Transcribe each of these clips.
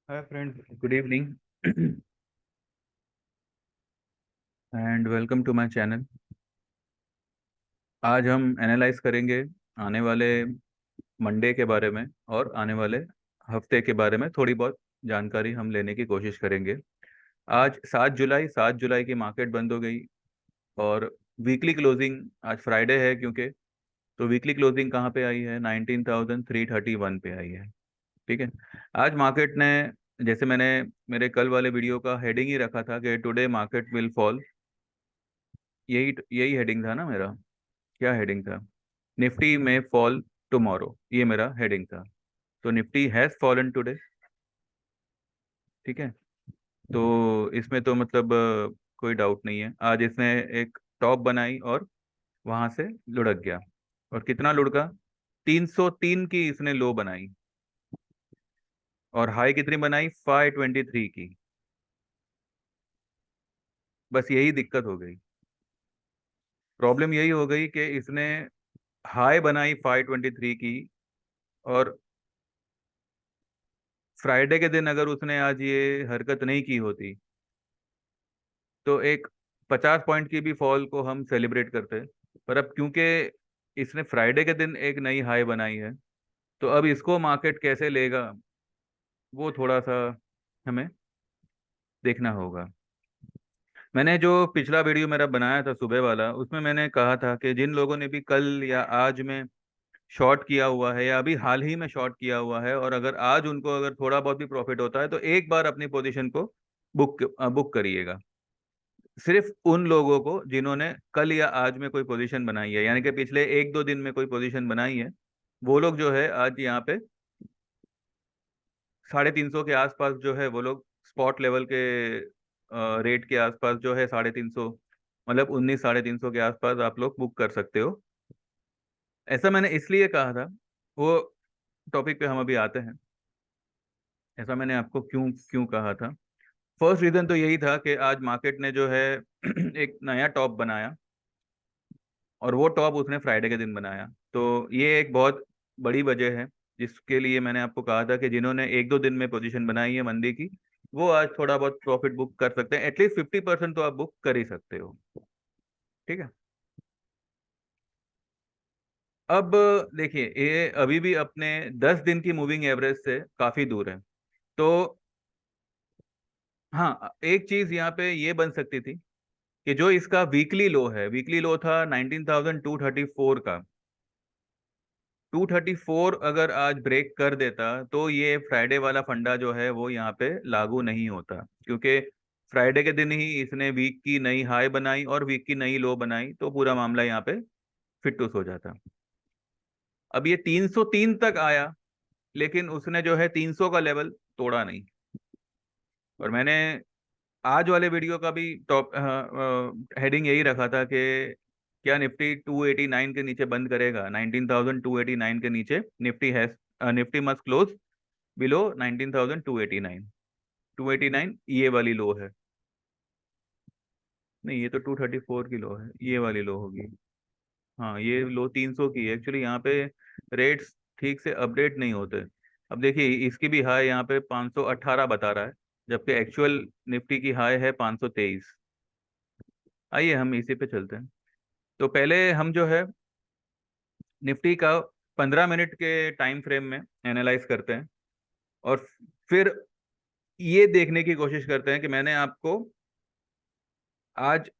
Hi friend, good evening and welcome to my channel. आज हम analyse करेंगे आने वाले मंडे के बारे में और आने वाले हफ्ते के बारे में थोड़ी बहुत जानकारी हम लेने की कोशिश करेंगे। आज 7 जुलाई की मार्केट बंद हो गई और वीकली क्लोजिंग आज फ्राइडे है क्योंकि, तो वीकली क्लोजिंग कहाँ पे आई है? 19,331 पे आई है। ठीक है। आज मार्केट ने, जैसे मैंने मेरे कल वाले वीडियो का हेडिंग ही रखा था कि टुडे मार्केट विल फॉल, यही यही हेडिंग था ना मेरा। क्या हेडिंग था? निफ्टी में फॉल टुमारो, ये मेरा हेडिंग था। तो निफ्टी हैज फॉलन टुडे। ठीक है। तो इसमें तो मतलब कोई डाउट नहीं है। आज इसने एक टॉप बनाई और वहां से लुढ़क गया। और कितना लुढ़का? 303 की इसने लो बनाई और हाई कितनी बनाई? 523 की। बस यही दिक्कत हो गई, प्रॉब्लम यही हो गई कि इसने हाई बनाई 523 की, और फ्राइडे के दिन अगर उसने आज ये हरकत नहीं की होती तो एक 50 पॉइंट की भी फॉल को हम सेलिब्रेट करते। पर अब क्योंकि इसने फ्राइडे के दिन एक नई हाई बनाई है, तो अब इसको मार्केट कैसे लेगा वो थोड़ा सा हमें देखना होगा। मैंने जो पिछला वीडियो मेरा बनाया था सुबह वाला, उसमें मैंने कहा था कि जिन लोगों ने भी कल या आज में शॉर्ट किया हुआ है या अभी हाल ही में शॉर्ट किया हुआ है, और अगर आज उनको अगर थोड़ा बहुत भी प्रॉफिट होता है तो एक बार अपनी पोजीशन को बुक करिएगा। सिर्फ उन लोगों को जिन्होंने कल या आज में कोई पोजीशन बनाई है, यानी कि पिछले 1-2 दिन में कोई पोजीशन बनाई है, वो लोग जो है आज यहाँ पे 350 के आसपास जो है वो लोग स्पॉट लेवल के रेट के आसपास जो है 350, मतलब 19 350 के आसपास आप लोग बुक कर सकते हो। ऐसा मैंने इसलिए कहा था, वो टॉपिक पे हम अभी आते हैं। ऐसा मैंने आपको क्यों क्यों कहा था? फर्स्ट रीजन तो यही था कि आज मार्केट ने जो है एक नया टॉप बनाया, और वो टॉप उसने फ्राइडे के दिन बनाया। तो ये एक बहुत बड़ी वजह है जिसके लिए मैंने आपको कहा था कि जिन्होंने 1-2 दिन में पोजीशन बनाई है मंदी की, वो आज थोड़ा बहुत प्रॉफिट बुक कर सकते हैं। एटलीस्ट 50% तो आप बुक कर ही सकते हो। ठीक है। अब देखिए, ये अभी भी अपने 10 दिन की मूविंग एवरेज से काफी दूर है। तो हाँ, एक चीज यहाँ पे ये बन सकती थी कि जो इसका वीकली लो है, वीकली लो था 19,234 का। 234 अगर आज ब्रेक कर देता तो ये फ्राइडे वाला फंडा जो है वो यहाँ पे लागू नहीं होता, क्योंकि फ्राइडे के दिन ही इसने वीक की नई हाई बनाई और वीक की नई लो बनाई, तो पूरा मामला यहाँ पे फिटूस हो जाता। अब ये 303 तक आया, लेकिन उसने जो है 300 का लेवल तोड़ा नहीं। और मैंने आज वाले वीडियो का भी टॉप हेडिंग यही रखा था कि क्या निफ्टी 289 के नीचे बंद करेगा? 19,289 के नीचे निफ्टी है। Nifty must close below 19,289। 289 ये वाली लो है। नहीं, ये तो 234 की लो है, ये वाली लो होगी। हाँ, ये लो 300 की है एक्चुअली। यहाँ पे रेट्स ठीक से अपडेट नहीं होते। अब देखिए, इसकी भी हाई यहाँ पे 518 बता रहा है, जबकि एक्चुअल निफ्टी की हाई है 523। आइए हम इसी पे चलते हैं। तो पहले हम जो है निफ्टी का 15 मिनट के टाइम फ्रेम में एनालाइज करते हैं, और फिर ये देखने की कोशिश करते हैं कि मैंने आपको आज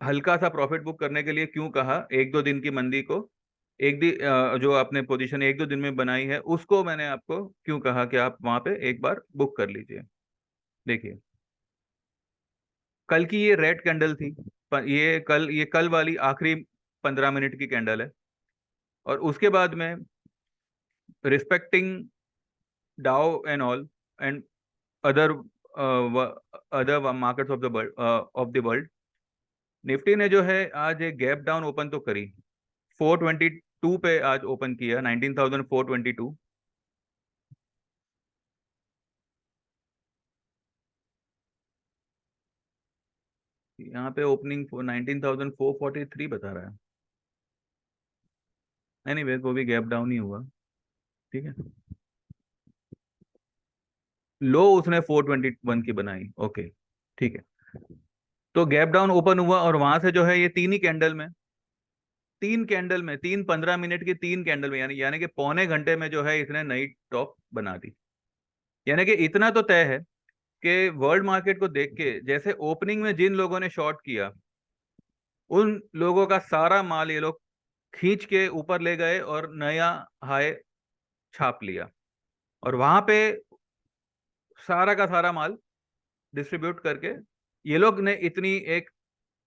हल्का सा प्रॉफिट बुक करने के लिए क्यों कहा। 1-2 दिन की मंदी को, जो आपने पोजीशन 1-2 दिन में बनाई है उसको मैंने आपको क्यों कहा कि आप वहां पे एक बार बुक कर लीजिए। देखिए, कल की ये रेड कैंडल थी। ये कल वाली आखिरी 15 मिनट की कैंडल है। और उसके बाद में रिस्पेक्टिंग डाउ and all and other other markets of the world, Nifty ने जो है आज एक गैप डाउन ओपन तो करी। 422 पे आज ओपन किया, 19,422। यहाँ पे ओपनिंग 19,443 बता रहा है। एनीवेज, वो भी गैप डाउन ही हुआ। ठीक है। लो उसने 421 की बनाई, ओके ठीक है। तो गैप डाउन ओपन हुआ और वहां से जो है ये तीन ही कैंडल में, तीन कैंडल में, तीन 15 मिनट की तीन कैंडल में, यानी यानी कि पौने घंटे में जो है इसने नई टॉप बना दी। यानी कि इतना तो तय है कि वर्ल्ड मार्केट को देख के जैसे ओपनिंग में जिन लोगों ने शॉर्ट किया, उन लोगों का सारा माल ये लोग खींच के ऊपर ले गए और नया हाई छाप लिया, और वहां पे सारा का सारा माल डिस्ट्रीब्यूट करके ये लोग ने इतनी एक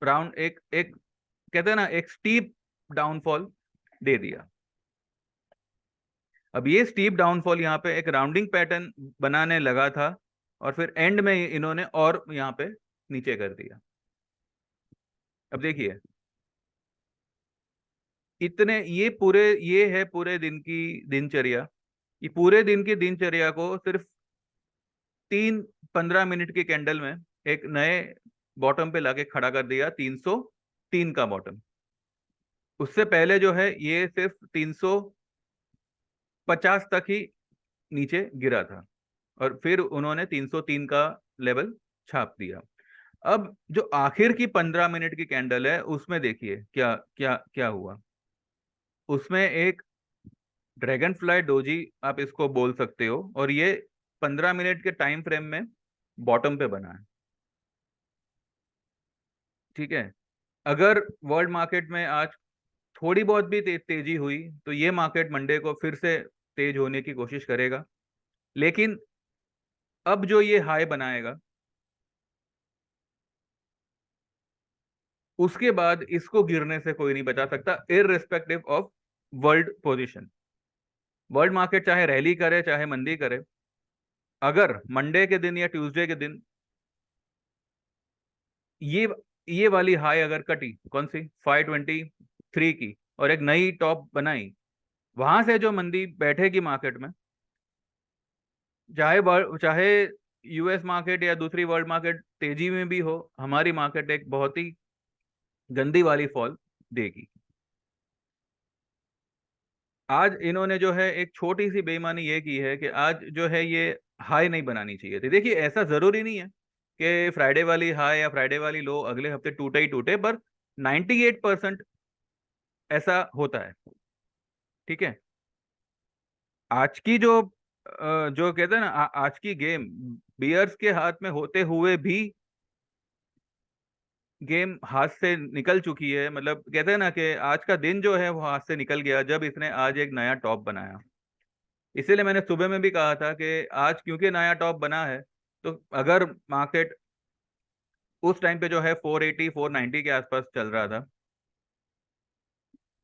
राउंड एक एक कहते हैं ना, एक स्टीप डाउनफॉल दे दिया। अब ये स्टीप डाउनफॉल यहाँ पे एक राउंडिंग पैटर्न बनाने लगा था, और फिर एंड में इन्होंने और यहाँ पे नीचे कर दिया। अब देखिए, इतने ये है पूरे दिन की दिनचर्या। ये पूरे दिन की दिनचर्या को सिर्फ तीन 15 मिनट की कैंडल में एक नए बॉटम पे लाके खड़ा कर दिया, 303 का बॉटम। उससे पहले जो है ये सिर्फ 350 तक ही नीचे गिरा था, और फिर उन्होंने 303 का लेवल छाप दिया। अब जो आखिर की 15 मिनट की कैंडल है उसमें देखिए क्या क्या क्या हुआ। उसमें एक ड्रैगन फ्लाई डोजी आप इसको बोल सकते हो, और ये 15 मिनट के टाइम फ्रेम में बॉटम पे बना है, ठीक है। अगर वर्ल्ड मार्केट में आज थोड़ी बहुत भी तेजी हुई तो ये मार्केट मंडे को फिर से तेज होने की कोशिश करेगा, लेकिन अब जो ये हाई बनाएगा उसके बाद इसको गिरने से कोई नहीं बचा सकता, irrespective of world position. World market चाहे रैली करे चाहे मंदी करे, अगर मंडे के दिन या ट्यूसडे के दिन ये ये वाली हाई अगर कटी, कौन सी 523 की, और एक नई टॉप बनाई, वहां से जो मंदी बैठेगी मार्केट में, चाहे यूएस मार्केट या दूसरी वर्ल्ड मार्केट तेजी में भी हो, हमारी मार्केट एक बहुत ही गंदी वाली फॉल देगी। आज इन्होंने जो है एक छोटी सी बेईमानी ये की है कि आज जो है ये हाई नहीं बनानी चाहिए थी। देखिए, ऐसा जरूरी नहीं है कि फ्राइडे वाली हाई या फ्राइडे वाली लो अगले हफ्ते टूटे ही टूटे, पर 98% ऐसा होता है, ठीक है। आज की जो कहते हैं ना, आज की गेम बियर्स के हाथ में होते हुए भी गेम हाथ से निकल चुकी है। मतलब कहते हैं ना कि आज का दिन जो है वो हाथ से निकल गया जब इसने आज एक नया टॉप बनाया। इसीलिए मैंने सुबह में भी कहा था कि आज क्योंकि नया टॉप बना है, तो अगर मार्केट उस टाइम पे जो है 480 490 के आसपास चल रहा था,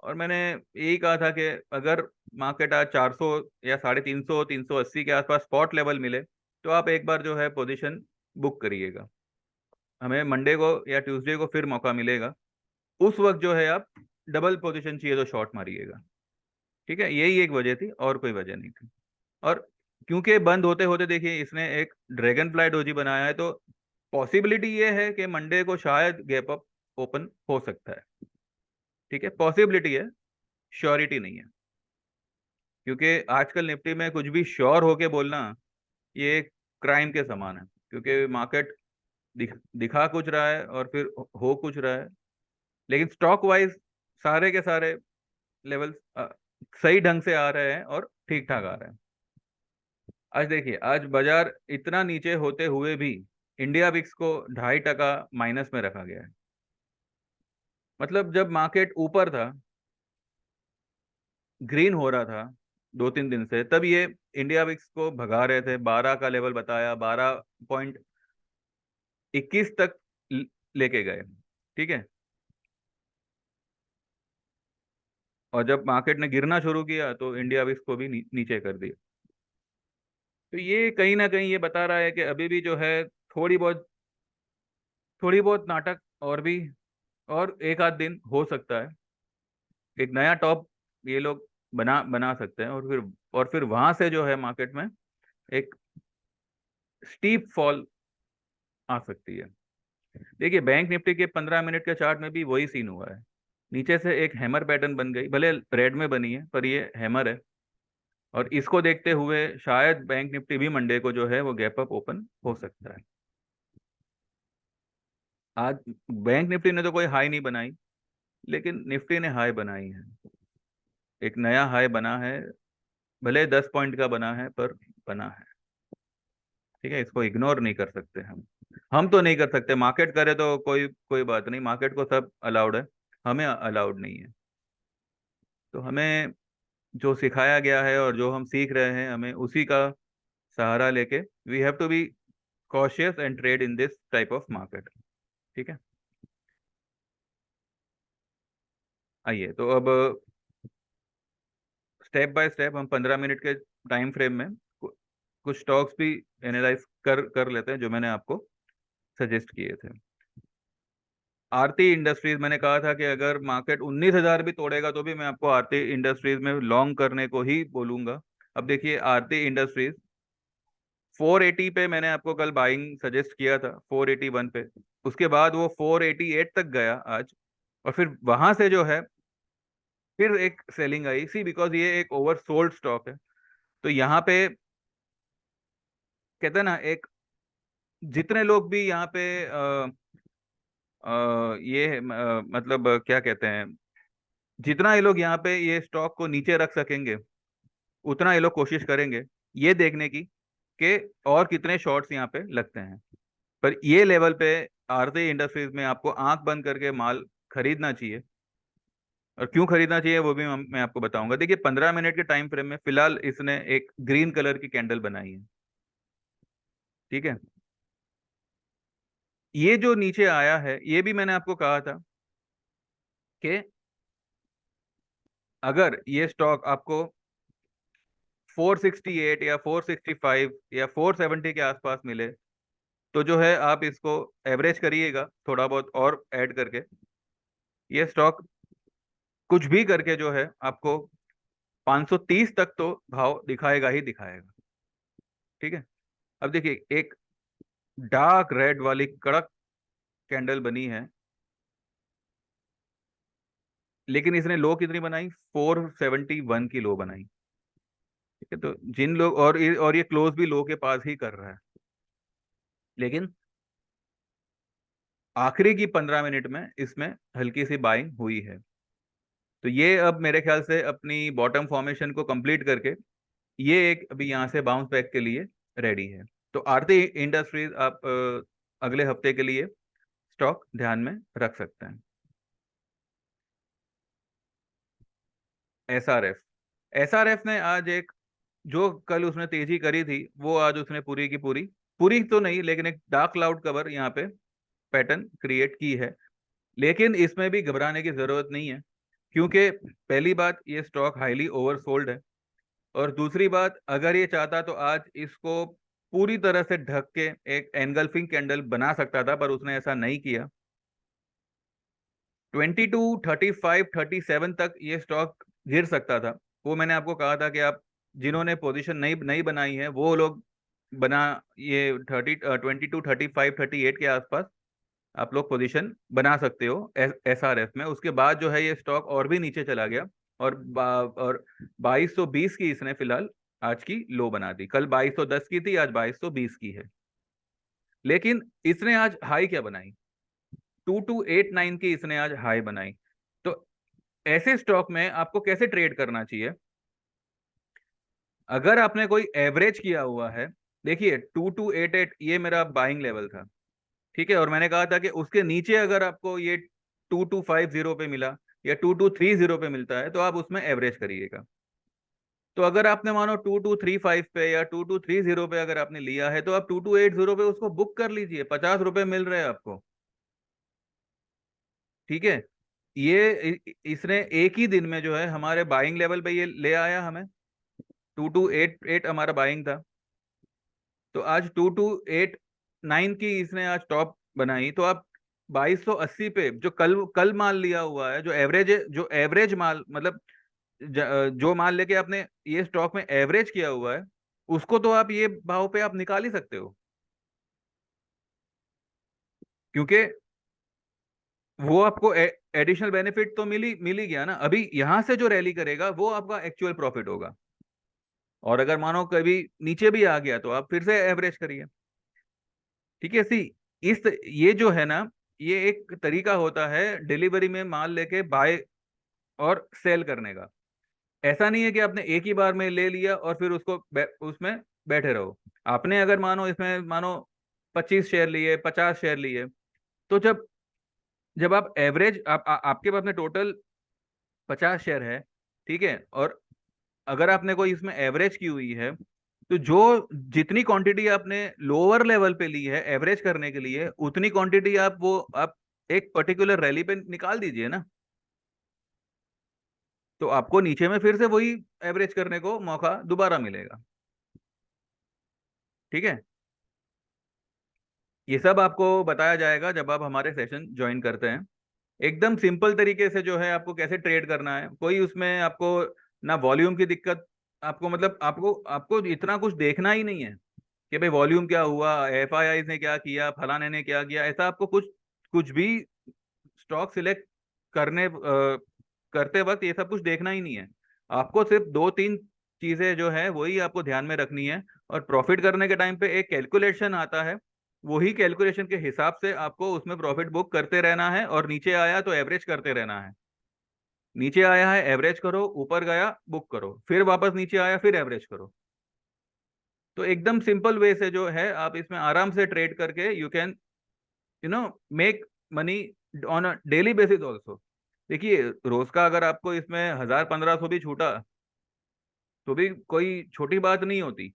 और मैंने यही कहा था कि अगर मार्केट आज 400 या 350 380 के आसपास स्पॉट लेवल मिले तो आप एक बार जो है पोजीशन बुक करिएगा। हमें मंडे को या ट्यूसडे को फिर मौका मिलेगा, उस वक्त जो है आप डबल पोजीशन चाहिए तो शॉर्ट मारिएगा, ठीक है। यही एक वजह थी और कोई वजह नहीं थी। और क्योंकि बंद होते होते देखिए इसने एक ड्रैगन फ्लाई डोजी बनाया है, तो पॉसिबिलिटी ये है कि मंडे को शायद गैप अप ओपन हो सकता है, ठीक है। पॉसिबिलिटी है, श्योरिटी नहीं है, क्योंकि आजकल निफ्टी में कुछ भी श्योर होके बोलना ये क्राइम के समान है, क्योंकि मार्केट दिखा कुछ रहा है और फिर हो कुछ रहा है, लेकिन स्टॉक वाइज सारे के सारे लेवल्स सही ढंग से आ रहे हैं और ठीक ठाक आ रहे हैं। आज देखिए, आज बाजार इतना नीचे होते हुए भी इंडिया विक्स को 2.5% माइनस में रखा गया है। मतलब जब मार्केट ऊपर था, ग्रीन हो रहा था 2-3 दिन से, तब ये इंडिया विक्स को भगा रहे थे, 12 का लेवल बताया, 12.21 तक लेके गए, ठीक है। और जब मार्केट ने गिरना शुरू किया तो इंडिया विक्स को भी नीचे कर दिया। तो ये कहीं ना कहीं ये बता रहा है कि अभी भी जो है थोड़ी बहुत नाटक और भी, और एक आध दिन हो सकता है एक नया टॉप ये लोग बना बना सकते हैं, और फिर वहां से जो है मार्केट में एक स्टीप फॉल आ सकती है। देखिए, बैंक निफ्टी के 15 मिनट के चार्ट में भी वही सीन हुआ है। नीचे से एक हैमर पैटर्न बन गई, भले रेड में बनी है पर ये हैमर है। और इसको देखते हुए शायद बैंक निफ्टी भी मंडे को जो है वो गैप अप ओपन हो सकता है। आज बैंक निफ्टी ने तो कोई हाई नहीं बनाई, लेकिन निफ्टी ने हाई बनाई है। एक नया हाई बना है, भले 10 पॉइंट का बना है पर बना है। ठीक है, इसको इग्नोर नहीं कर सकते हम तो नहीं कर सकते। मार्केट करे तो कोई कोई बात नहीं, मार्केट को सब अलाउड है, हमें अलाउड नहीं है। तो हमें जो सिखाया गया है और जो हम सीख रहे हैं, हमें उसी का सहारा लेके we have to be cautious and trade in this type of market. ठीक है, आइए तो अब स्टेप बाय स्टेप हम 15 मिनट के टाइम फ्रेम में कुछ स्टॉक्स भी एनालाइज कर लेते हैं जो मैंने आपको सजेस्ट किए थे। आरती इंडस्ट्रीज, मैंने कहा था कि अगर मार्केट 19,000 भी तोड़ेगा तो भी मैं आपको आरती इंडस्ट्रीज में लॉन्ग करने को ही बोलूंगा। अब देखिए आरती इंडस्ट्रीज 480 पे मैंने आपको कल बाइंग सजेस्ट किया था, 481 पे। उसके बाद वो 488 तक गया आज, और फिर वहां से जो है फिर एक सेलिंग आई सी, बिकॉज ये एक ओवर सोल्ड स्टॉक है। तो यहाँ पे कहते हैं ना, एक जितने लोग भी यहाँ पे मतलब क्या कहते हैं, जितना ये लोग यहाँ पे ये स्टॉक को नीचे रख सकेंगे उतना ये लोग कोशिश करेंगे ये देखने की कि और कितने शॉर्ट्स यहाँ पे लगते हैं। पर ये लेवल पे आरती इंडस्ट्रीज में आपको आंख बंद करके माल खरीदना चाहिए। और क्यों खरीदना चाहिए वो भी मैं आपको बताऊंगा। देखिए 15 मिनट के टाइम फ्रेम में फिलहाल इसने एक ग्रीन कलर की कैंडल बनाई है। ठीक है, ये जो नीचे आया है, ये भी मैंने आपको कहा था कि अगर ये स्टॉक आपको 468 या 465 या 470 के आसपास मिले तो जो है आप इसको एवरेज करिएगा थोड़ा बहुत और ऐड करके। ये स्टॉक कुछ भी करके जो है आपको 530 तक तो भाव दिखाएगा ही दिखाएगा। ठीक है, अब देखिए एक डार्क रेड वाली कड़क कैंडल बनी है, लेकिन इसने लो कितनी बनाई, 471 की लो बनाई। ठीक है, तो जिन लोग और ये क्लोज भी लो के पास ही कर रहा है, लेकिन आखिरी की 15 मिनट में इसमें हल्की सी बाइंग हुई है। तो ये अब मेरे ख्याल से अपनी बॉटम फॉर्मेशन को कंप्लीट करके ये एक अभी यहाँ से बाउंस बैक के लिए रेडी है। तो आरती इंडस्ट्रीज आप अगले हफ्ते के लिए स्टॉक ध्यान में रख सकते हैं। एसआरएफ, एसआरएफ ने आज एक, जो कल उसने तेजी करी थी वो आज उसने पूरी की पूरी, पूरी तो नहीं लेकिन एक डार्क क्लाउड कवर यहाँ पे पैटर्न क्रिएट की है। लेकिन इसमें भी घबराने की जरूरत नहीं है, क्योंकि पहली बात ये स्टॉक हाईली ओवरसोल्ड है, और दूसरी बात अगर ये चाहता तो आज इसको पूरी तरह से ढक के एक एनगल्फिंग कैंडल बना सकता था, पर उसने ऐसा नहीं किया। 22, 35, 37 तक ये स्टॉक गिर सकता था। वो मैंने आपको कहा था कि आप जिन्होंने पोजीशन नहीं नहीं बनाई है वो लोग बना, ये 22, 35, 38 के आसपास आप लोग पोजीशन बना सकते हो एसआरएफ में। उसके बाद जो है ये स्टॉक और भी नीचे चला गया, और 2220 की इसने फिलहाल आज की लो बना दी। कल 2210 की थी, आज 2220 की है। लेकिन इसने आज हाई क्या बनाई, 2289 की इसने आज हाई बनाई। तो ऐसे स्टॉक में आपको कैसे ट्रेड करना चाहिए, अगर आपने कोई एवरेज किया हुआ है, देखिए 2288 ये मेरा बाइंग लेवल था। ठीक है, और मैंने कहा था कि उसके नीचे अगर आपको ये 2250 पे मिला या 2230 पे मिलता है तो आप उसमें एवरेज करिएगा। तो अगर आपने मानो 2235 पे या 2230 पे अगर आपने लिया है तो आप 2280 पे उसको बुक कर लीजिए, 50 रुपए मिल रहे हैं आपको। ठीक है, इसने एक ही दिन में जो है हमारे बाइंग लेवल पे ये ले आया हमें। 2288 हमारा बाइंग था, तो आज 2289 की इसने आज टॉप बनाई। तो आप 2280 पे जो कल कल माल लिया हुआ है, जो एवरेज माल मतलब जो माल लेके आपने ये स्टॉक में एवरेज किया हुआ है, उसको तो आप ये भाव पे आप निकाल ही सकते हो, क्योंकि वो आपको एडिशनल बेनिफिट तो मिल ही गया ना। अभी यहां से जो रैली करेगा वो आपका एक्चुअल प्रॉफिट होगा। और अगर मानो कभी नीचे भी आ गया तो आप फिर से एवरेज करिए। ठीक है। सी इस ये जो है ना, ये एक तरीका होता है डिलीवरी में माल लेके बाय और सेल करने का। ऐसा नहीं है कि आपने एक ही बार में ले लिया और फिर उसको उसमें बैठे रहो। आपने अगर मानो इसमें मानो 25 शेयर लिए, 50 शेयर लिए, तो जब जब आप एवरेज आपके पास में टोटल 50 शेयर है, ठीक है, और अगर आपने कोई इसमें एवरेज की हुई है, तो जो जितनी क्वांटिटी आपने लोअर लेवल पे ली है एवरेज करने के लिए, उतनी क्वांटिटी आप एक पर्टिकुलर रैली पे निकाल दीजिए ना। तो आपको नीचे में फिर से वही एवरेज करने को मौका दोबारा मिलेगा। ठीक है। ये सब आपको बताया जाएगा जब आप हमारे सेशन ज्वाइन करते हैं। एकदम सिंपल तरीके से जो है आपको कैसे ट्रेड करना है, कोई उसमें आपको ना वॉल्यूम की दिक्कत, आपको मतलब आपको आपको इतना कुछ देखना ही नहीं है कि भाई वॉल्यूम क्या हुआ, एफआईआई ने क्या किया, फलाने ने क्या किया। ऐसा आपको कुछ कुछ भी स्टॉक सिलेक्ट करते वक्त ये सब कुछ देखना ही नहीं है। आपको सिर्फ दो तीन चीजें जो है वही आपको ध्यान में रखनी है। और प्रॉफिट करने के टाइम पे एक कैलकुलेशन आता है, वही कैलकुलेशन के हिसाब से आपको उसमें प्रॉफिट बुक करते रहना है, और नीचे आया तो एवरेज करते रहना है। नीचे आया है एवरेज करो, ऊपर गया बुक करो, फिर वापस नीचे आया फिर एवरेज करो। तो एकदम सिंपल वे से जो है आप इसमें आराम से ट्रेड करके you can you know make money on a daily basis also. देखिए, रोज का अगर आपको इसमें 1000-1500 भी छूटा तो भी कोई छोटी बात नहीं होती।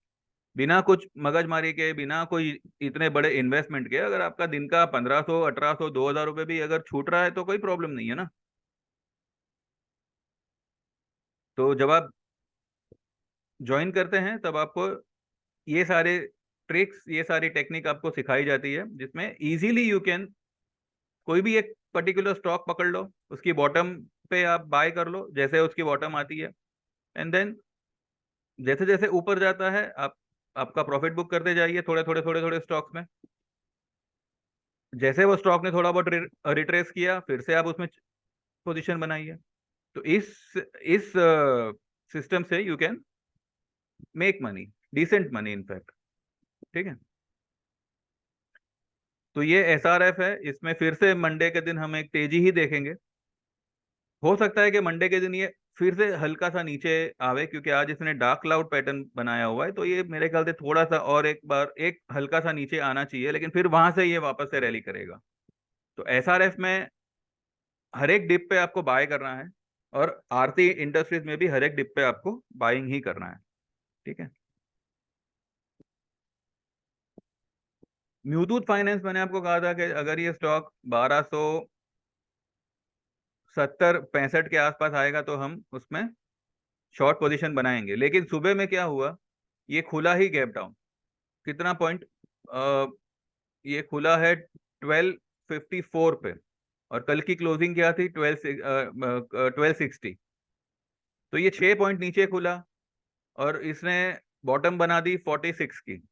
बिना कुछ मगजमारी के, बिना कोई इतने बड़े इन्वेस्टमेंट के, अगर आपका दिन का 1500, 1800, 2000 रुपये भी अगर छूट रहा है तो कोई प्रॉब्लम नहीं है ना। तो जब आप ज्वाइन करते हैं तब आपको ये सारे ट्रिक्स, ये सारी टेक्निक आपको सिखाई जाती है, जिसमें इजीली यू कैन कोई भी एक पर्टिकुलर स्टॉक पकड़ लो, उसकी बॉटम पे आप बाय कर लो जैसे उसकी बॉटम आती है, एंड देन जैसे जैसे ऊपर जाता है आप आपका प्रॉफिट बुक करते जाइए थोड़े थोड़े थोड़े थोड़े स्टॉक्स में। जैसे वो स्टॉक ने थोड़ा बहुत रिट्रेस किया, फिर से आप उसमें पोजीशन बनाइए। तो इस सिस्टम से you can make money, decent money in fact. ठीक है। तो ये एसआरएफ है, इसमें फिर से मंडे के दिन हम एक तेजी ही देखेंगे। हो सकता है कि मंडे के दिन ये फिर से हल्का सा नीचे आवे, क्योंकि आज इसने डार्क क्लाउड पैटर्न बनाया हुआ है, तो ये मेरे ख्याल से थोड़ा सा और एक बार एक हल्का सा नीचे आना चाहिए, लेकिन फिर वहां से ये वापस से रैली करेगा। तो एसआरएफ में हर एक डिप पे आपको बाय करना है, और आरती इंडस्ट्रीज में भी हर एक डिप पे आपको बाइंग ही करना है। ठीक है। म्यूथूट फाइनेंस, मैंने आपको कहा था कि अगर ये स्टॉक 1270-65 के आसपास आएगा तो हम उसमें शॉर्ट पोजीशन बनाएंगे। लेकिन सुबह में क्या हुआ, ये खुला ही गैप डाउन। कितना पॉइंट, ये खुला है 1254 पे, और कल की क्लोजिंग क्या थी, 1260। तो ये 6 पॉइंट नीचे खुला, और इसने बॉटम बना दी 46 की।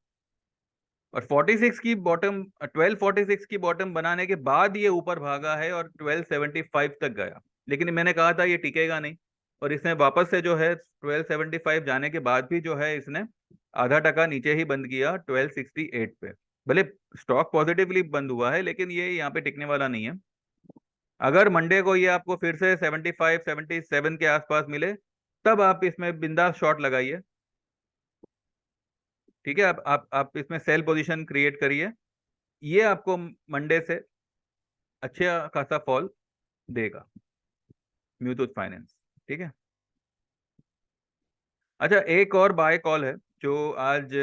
और 46 की बॉटम, 1246 की बॉटम बनाने के बाद ये ऊपर भागा है और 1275 तक गया। लेकिन मैंने कहा था ये टिकेगा नहीं, और इसने वापस से जो है 1275 जाने के बाद भी जो है इसने आधा टका नीचे ही बंद किया 1268 पे। भले स्टॉक पॉजिटिवली बंद हुआ है, लेकिन ये यहाँ पे टिकने वाला नहीं है। अगर मंडे को ये आपको फिर से 75-77 के आसपास मिले, तब आप इसमें बिंदास शॉट लगाइए। ठीक है। आप इसमें सेल पोजीशन क्रिएट करिए। ये आपको मंडे से अच्छा खासा फॉल देगा, म्यूथूट फाइनेंस। ठीक है। अच्छा, एक और बाय कॉल है जो आज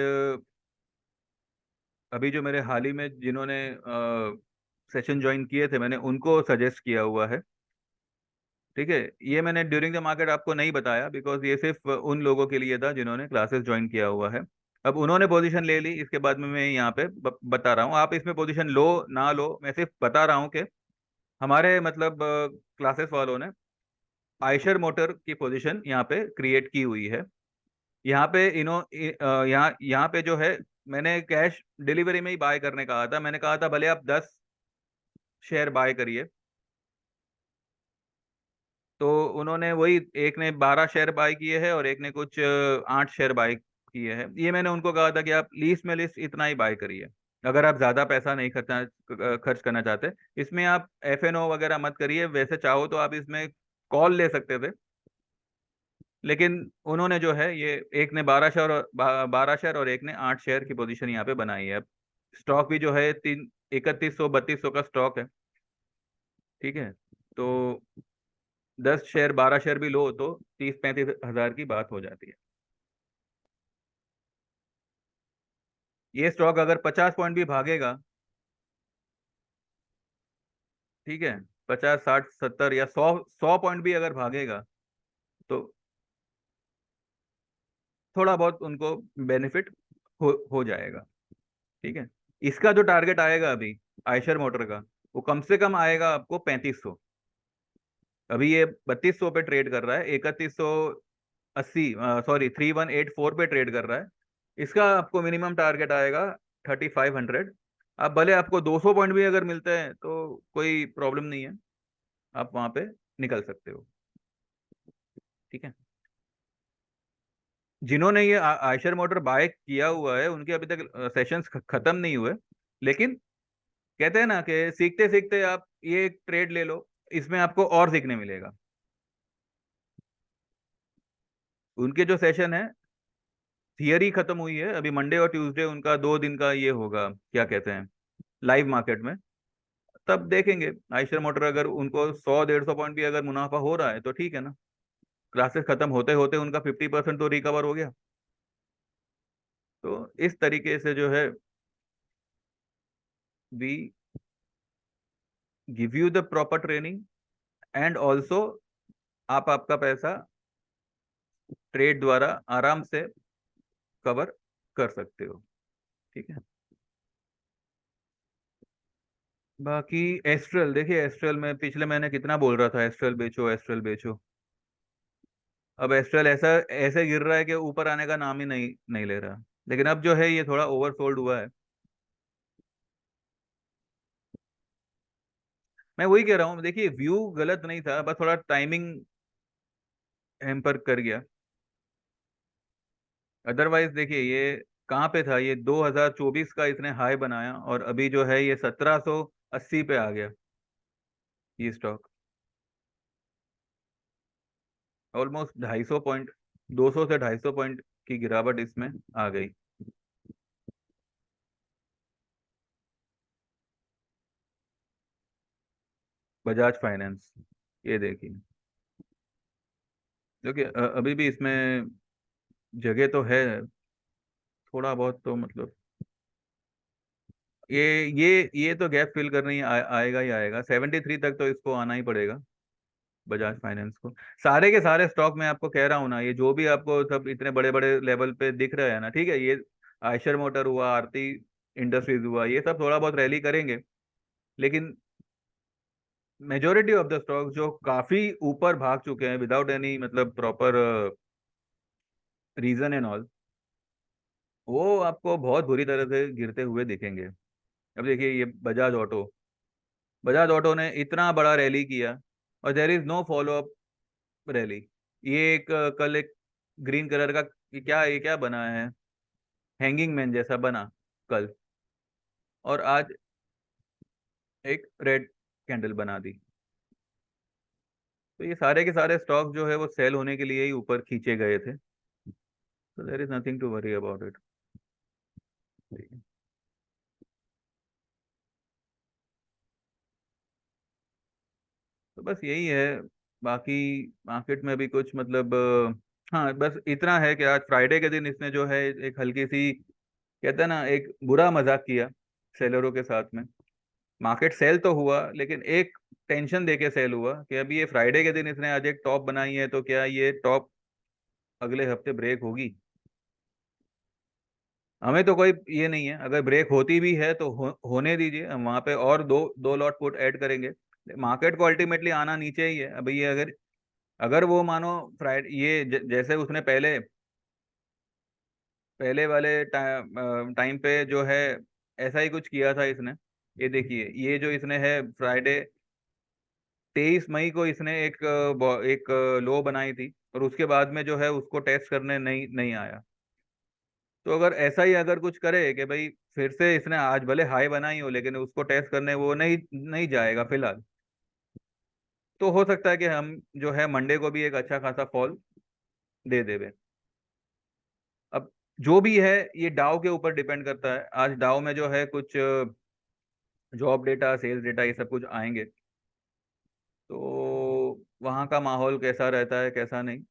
अभी जो मेरे हाल ही में जिन्होंने सेशन ज्वाइन किए थे, मैंने उनको सजेस्ट किया हुआ है। ठीक है। ये मैंने ड्यूरिंग द मार्केट आपको नहीं बताया, बिकॉज ये सिर्फ उन लोगों के लिए था जिन्होंने क्लासेस ज्वाइन किया हुआ है। अब उन्होंने पोजीशन ले ली, इसके बाद में मैं यहाँ पे बता रहा हूँ। आप इसमें पोजीशन लो ना लो, मैं सिर्फ बता रहा हूँ कि हमारे मतलब क्लासेस वालों ने आयशर मोटर की पोजीशन यहाँ पे क्रिएट की हुई है। यहाँ पे यहाँ यहाँ पे जो है, मैंने कैश डिलीवरी में ही बाय करने कहा था। मैंने कहा था भले आप 10 शेयर बाय करिए, तो उन्होंने वही, एक ने 12 शेयर बाय किए हैं और एक ने कुछ 8 शेयर बाय किए हैं। ये मैंने उनको कहा था कि आप लीस्ट में लीस्ट इतना ही बाय करिए, अगर आप ज्यादा पैसा नहीं खर्च करना चाहते। इसमें आप FNO वगैरह मत करिए, वैसे चाहो तो आप इसमें कॉल ले सकते थे, लेकिन उन्होंने जो है ये, एक ने 12 शेयर और 12 शेयर और एक ने 8 शेयर की पोजीशन यहाँ पे बनाई है। अब स्टॉक भी जो है 3100 3200 का स्टॉक है। ठीक है, तो 10 शेयर 12 शेयर भी लो तो 30 35 हजार की बात हो जाती है। ये स्टॉक अगर 50 पॉइंट भी भागेगा, ठीक है, 50 60 70 या 100 100 पॉइंट भी अगर भागेगा, तो थोड़ा बहुत उनको बेनिफिट हो जाएगा। ठीक है, इसका जो टारगेट आएगा अभी आयशर मोटर का, वो कम से कम आएगा आपको 3500। अभी ये 3200 पे ट्रेड कर रहा है, 3180, सॉरी 3184 पे ट्रेड कर रहा है। इसका आपको मिनिमम टारगेट आएगा 3500। आप भले आपको 200 पॉइंट भी अगर मिलते हैं तो कोई प्रॉब्लम नहीं है, आप वहां पे निकल सकते हो। ठीक है, जिन्होंने ये आयशर मोटर बाय किया हुआ है उनके अभी तक सेशंस खत्म नहीं हुए, लेकिन कहते हैं ना कि सीखते सीखते आप ये एक ट्रेड ले लो, इसमें आपको और सीखने मिलेगा। उनके जो सेशन है, थियरी खत्म हुई है, अभी मंडे और ट्यूसडे उनका 2 दिन का ये होगा, क्या कहते हैं, लाइव मार्केट में। तब देखेंगे आयशर मोटर, अगर उनको 100 150 पॉइंट भी अगर मुनाफा हो रहा है तो ठीक है ना। क्लासेस खत्म होते होते उनका 50% तो रिकवर हो गया। तो इस तरीके से जो है, we give you the proper training, and also आप आपका पैसा ट्रेड द्वारा आराम से कवर कर सकते हो। ठीक है, बाकी एस्ट्रल देखिए, एस्ट्रल में पिछले महीने कितना बोल रहा था, एस्ट्रल बेचो एस्ट्रल बेचो। अब एस्ट्रल ऐसा ऐसे गिर रहा है कि ऊपर आने का नाम ही नहीं नहीं ले रहा। लेकिन अब जो है ये थोड़ा ओवरसोल्ड हुआ है। मैं वही कह रहा हूँ, देखिए व्यू गलत नहीं था, बस थोड़ा टाइमिंग हैम्पर कर गया। अदरवाइज देखिए ये कहाँ पे था, ये 2024 का इसने हाई बनाया और अभी जो है ये 1780 पे आ गया ये स्टॉक। ऑलमोस्ट 250 पॉइंट, 200 से 250 पॉइंट की गिरावट इसमें आ गई। बजाज फाइनेंस, ये देखिए, देखिए अभी भी इसमें जगह तो है, थोड़ा बहुत तो मतलब, ये तो गैप फिल करने ही आएगा ही आएगा। 73 तक तो इसको आना ही पड़ेगा बजाज फाइनेंस को। सारे के सारे स्टॉक मैं आपको कह रहा हूँ ना, ये जो भी आपको सब इतने बड़े बड़े लेवल पे दिख रहे हैं ना, ठीक है, ये आयशर मोटर हुआ, आरती इंडस्ट्रीज हुआ, ये सब थोड़ा बहुत रैली करेंगे, लेकिन मेजोरिटी ऑफ द स्टॉक जो काफी ऊपर भाग चुके हैं विदाउट एनी मतलब प्रॉपर रीजन एंड ऑल, वो आपको बहुत बुरी तरह से गिरते हुए दिखेंगे। अब देखिए ये बजाज ऑटो ने इतना बड़ा रैली किया और there is no follow up rally. ये एक कल एक ग्रीन कलर का, ये क्या बना है, हैंगिंग मैन जैसा बना कल, और आज एक रेड कैंडल बना दी। तो ये सारे के सारे स्टॉक जो है वो सेल होने के लिए ही ऊपर खींचे गए थे। तो there is nothing to worry about it. तो बस यही है, बाकी मार्केट में भी कुछ मतलब हाँ बस इतना है कि आज फ्राइडे के दिन इसने जो है एक हल्की सी, कहते हैं ना, एक बुरा मजाक किया सेलरों के साथ में। मार्केट सेल तो हुआ, लेकिन एक टेंशन देके सेल हुआ कि अभी ये फ्राइडे के दिन इसने आज एक टॉप बनाई है, तो क्या ये टॉप अगले हफ्ते ब्रेक होगी। हमें तो कोई ये नहीं है, अगर ब्रेक होती भी है तो होने दीजिए, हम वहां पे और दो दो लॉट पुट ऐड करेंगे। मार्केट को अल्टीमेटली आना नीचे ही है। अभी ये अगर अगर वो मानो फ्राइडे ये जैसे उसने पहले पहले वाले टाइम पे जो है ऐसा ही कुछ किया था इसने। ये देखिए, ये जो इसने है फ्राइडे 23 मई को इसने एक लो बनाई थी, और उसके बाद में जो है उसको टेस्ट करने नहीं नहीं आया। तो अगर ऐसा ही अगर कुछ करे कि भाई फिर से इसने आज भले हाई बनाई हो लेकिन उसको टेस्ट करने वो नहीं नहीं जाएगा फिलहाल, तो हो सकता है कि हम जो है मंडे को भी एक अच्छा खासा फॉल दे देवे। अब जो भी है ये डाउ के ऊपर डिपेंड करता है। आज डाउ में जो है कुछ जॉब डेटा, सेल्स डेटा, ये सब कुछ आएंगे, तो वहाँ का माहौल कैसा रहता है कैसा नहीं,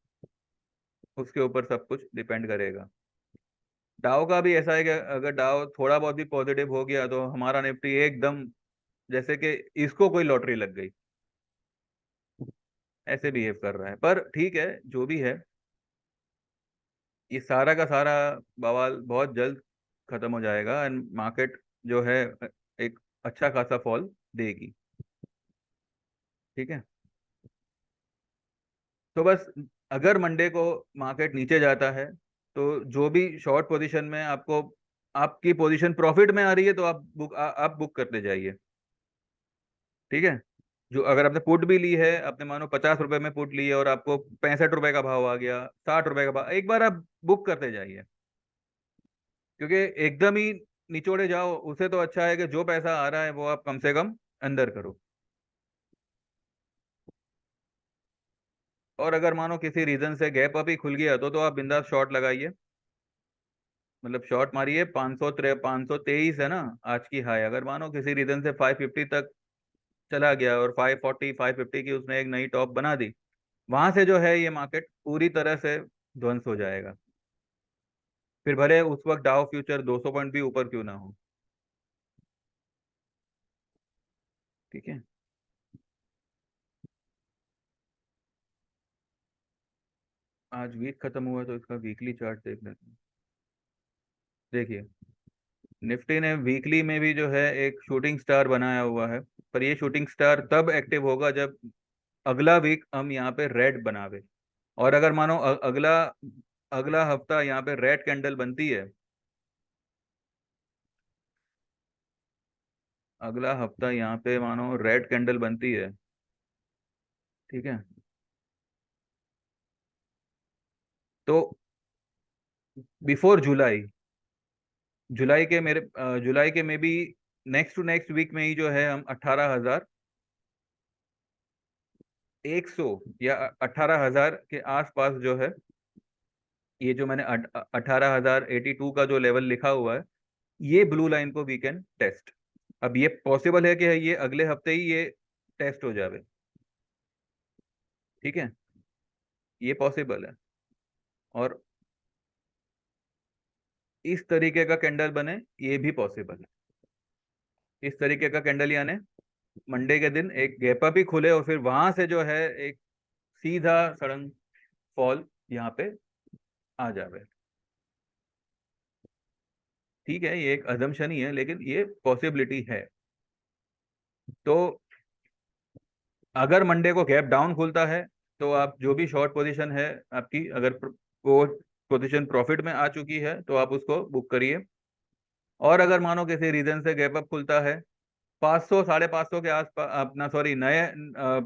उसके ऊपर सब कुछ डिपेंड करेगा। डाउ का भी ऐसा है कि अगर डाउ थोड़ा बहुत भी पॉजिटिव हो गया तो हमारा निफ्टी एकदम जैसे कि इसको कोई लॉटरी लग गई, ऐसे बिहेव कर रहा है। पर ठीक है, जो भी है, ये सारा का सारा बवाल बहुत जल्द खत्म हो जाएगा एंड मार्केट जो है एक अच्छा खासा फॉल देगी। ठीक है, तो बस अगर मंडे को मार्केट नीचे जाता है तो जो भी शॉर्ट पोजीशन में आपको, आपकी पोजीशन प्रॉफिट में आ रही है तो आप बुक करते जाइए। ठीक है, जो अगर आपने पुट भी ली है, आपने मानो 50 रुपए में पुट ली है और आपको 65 रुपए का भाव आ गया, 60 रुपए का भाव, एक बार आप बुक करते जाइए। क्योंकि एकदम ही निचोड़े जाओ उसे तो अच्छा है कि जो पैसा आ रहा है वो आप कम से कम अंदर करो। और अगर मानो किसी रीजन से गैप अप ही खुल गया तो आप बिंदास शॉर्ट लगाइए, मतलब शॉर्ट मारिए। 523 है ना आज की हाई, अगर मानो किसी रीजन से 550 तक चला गया और 540 550 की उसने एक नई टॉप बना दी, वहां से जो है ये मार्केट पूरी तरह से ध्वंस हो जाएगा। फिर भले उस वक्त डाउ फ्यूचर 200 पॉइंट भी ऊपर क्यों ना हो। ठीक है, आज वीक खत्म हुआ तो इसका वीकली चार्ट देख लेते हैं। देखिए, निफ्टी ने वीकली में भी जो है एक शूटिंग स्टार बनाया हुआ है, पर ये शूटिंग स्टार तब एक्टिव होगा जब अगला वीक हम यहाँ पे रेड बनावे। और अगर मानो अगला अगला हफ्ता यहाँ पे रेड कैंडल बनती है, अगला हफ्ता यहाँ पे मानो रेड कैंडल बनती है, ठीक है, तो बिफोर जुलाई, जुलाई के में भी नेक्स्ट टू नेक्स्ट वीक में ही जो है हम 18,100 या 18,000 के आसपास जो है, ये जो मैंने 18,082 का जो लेवल लिखा हुआ है, ये ब्लू लाइन को वी कैन टेस्ट। अब ये पॉसिबल है कि ये अगले हफ्ते ही ये टेस्ट हो जावे। ठीक है, ये पॉसिबल है। और इस तरीके का कैंडल बने, ये भी पॉसिबल है। इस तरीके का कैंडल यानी मंडे के दिन एक गैप अप ही खुले और फिर वहां से जो है एक सीधा सडन फॉल यहाँ पे आ जावे। ठीक है, ये एक अजम्पशन ही है लेकिन ये पॉसिबिलिटी है। तो अगर मंडे को गैप डाउन खुलता है तो आप जो भी शॉर्ट पोजीशन है आपकी, अगर वो पोजीशन प्रॉफिट में आ चुकी है तो आप उसको बुक करिए। और अगर मानो किसी रीजन से गैप अप खुलता है 500 550 के आसपास, अपना सॉरी नए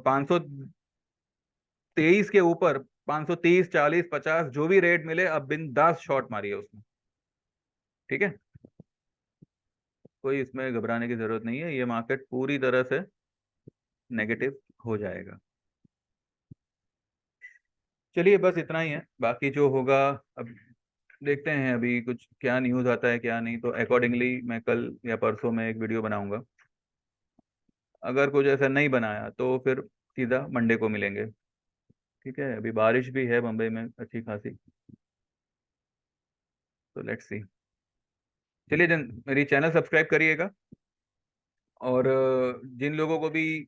523 के ऊपर, 530 40 50 जो भी रेट मिले अब बिंदास शॉर्ट मारिए उसमें। ठीक है, कोई इसमें घबराने की जरूरत नहीं है, ये मार्केट पूरी तरह से नेगेटिव हो जाएगा। चलिए बस इतना ही है, बाकी जो होगा अब देखते हैं। अभी कुछ क्या न्यूज़ आता है क्या नहीं, तो अकॉर्डिंगली मैं कल या परसों में एक वीडियो बनाऊंगा। अगर कुछ ऐसा नहीं बनाया तो फिर सीधा मंडे को मिलेंगे। ठीक है, अभी बारिश भी है मुंबई में अच्छी खासी, तो लेट्स सी। चलिए जन, मेरी चैनल सब्सक्राइब करिएगा। और जिन लोगों को भी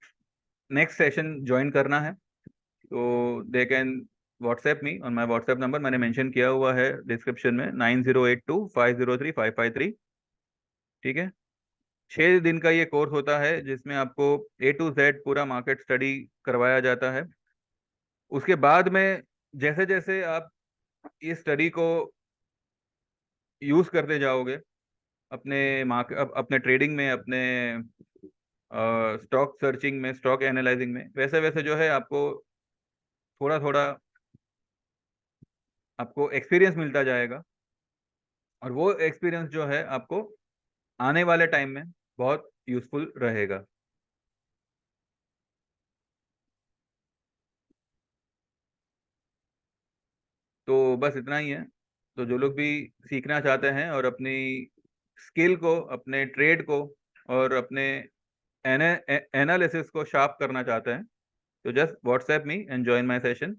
नेक्स्ट सेशन ज्वाइन करना है तो they can WhatsApp me on my WhatsApp number, मैंने मेंशन किया हुआ है डिस्क्रिप्शन में, 9082503503। ठीक है, 6 दिन का ये कोर्स होता है जिसमें आपको A to Z पूरा मार्केट स्टडी करवाया जाता है। उसके बाद में जैसे जैसे आप इस स्टडी को यूज करते जाओगे अपने अपने ट्रेडिंग में, अपने स्टॉक सर्चिंग में, स्टॉक एनालाइजिंग में, वैसे वैसे जो है आपको थोड़ा थोड़ा आपको एक्सपीरियंस मिलता जाएगा, और वो एक्सपीरियंस जो है आपको आने वाले टाइम में बहुत यूजफुल रहेगा। तो बस इतना ही है। तो जो लोग भी सीखना चाहते हैं और अपनी स्किल को, अपने ट्रेड को और अपने एनालिसिस को शार्प करना चाहते हैं, तो just WhatsApp me and join my session.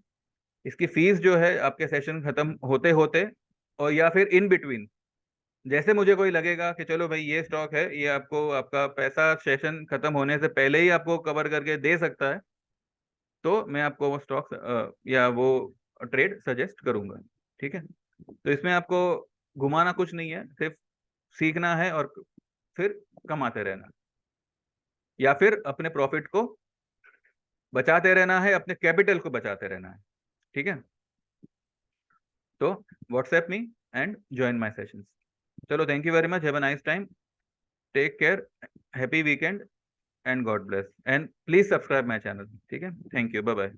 इसकी फीस जो है आपके सेशन खत्म होते होते और या फिर इन बिटवीन, जैसे मुझे कोई लगेगा कि चलो भाई ये स्टॉक है, ये आपको आपका पैसा सेशन खत्म होने से पहले ही आपको कवर करके दे सकता है, तो मैं आपको वो स्टॉक या वो ट्रेड सजेस्ट करूंगा। ठीक है। तो इसमें आपको घुमाना कुछ नहीं है, सिर्फ सीखना है और फिर कमाते रहना, या फिर अपने प्रॉफिट को बचाते रहना है, अपने कैपिटल को बचाते रहना है। ठीक है। तो WhatsApp me and join my sessions. चलो, thank you very much, have a nice time, take care, happy weekend and God bless, and please subscribe my channel. ठीक है, थैंक यू, बाय बाय।